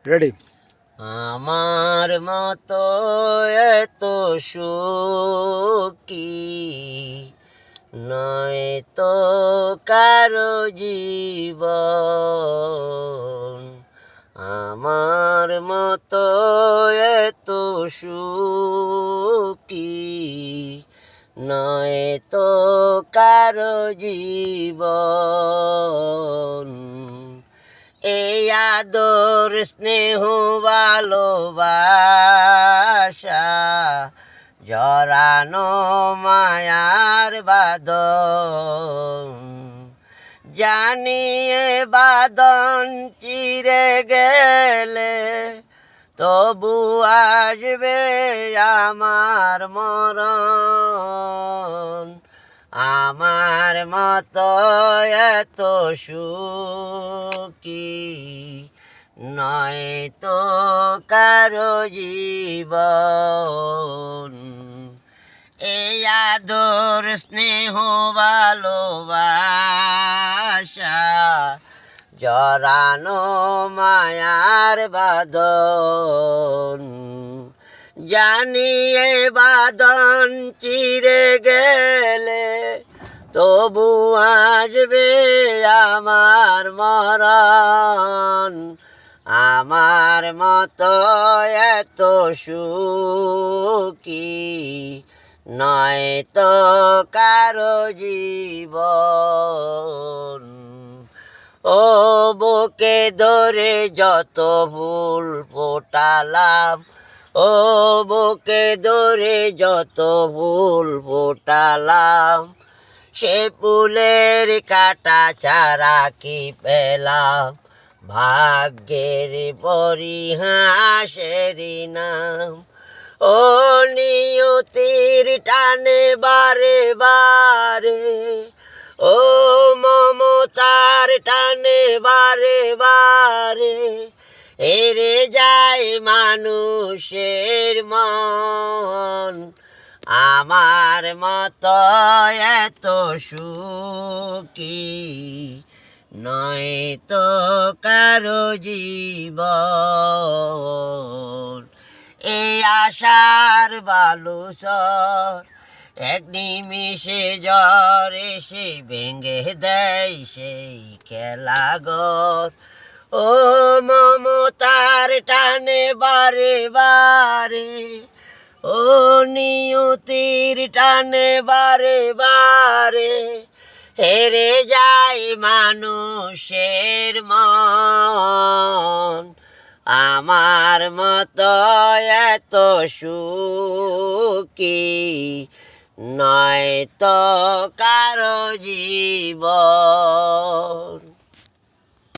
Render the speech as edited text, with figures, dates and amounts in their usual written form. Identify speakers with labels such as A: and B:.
A: Ready.
B: আমার মতো এত সুখী নয় তো কারো জীবন। আমার মতো এত সুখী নয় তো কারো জীবন। এই আদর স্নেহ ভালোবাসা জড়ানো মায়ার বাঁধন, জানিয়ে বাঁধন চিরে গেলে তবু আসবে আমার মরণ। আমার মতো এত সুখী নয় তো কারো জীবন। এই আদর স্নেহ ভালোবাসা জড়ানো মায়ার বাঁধন, জানিয়ে বাঁধন চিরে গেলে তবু আসবে আমার মরণ। আমার মতো এত সুখী নয় তো কারো জীবন। ও বুকে ধরে যত ফুল ফোটালাম, ও বুকে ধরে যত ফুল ফোটালাম, সে ফুলের কাটা ছাড়া কি পেলাম? ভাগ্যের পরিহাসেরই নাম। ও নিয়তির টানে বারে বারে, ও মমতার টানে বারে বারে হেরে যায় মানুষের মন। আমার মতো এত সুখী নয় তো কারো জীবন। এই আশার বালুচর এক নিমিষে জ্বর এসে ভেঙে দেয় সেই খেলাঘর। ও মমতার টানে বারে বারে, ও নিয়তির টানে বারে বারে হেরে যায় মানুষের মন। আমার মতো এত সুখী নয় তো কারো জীবন।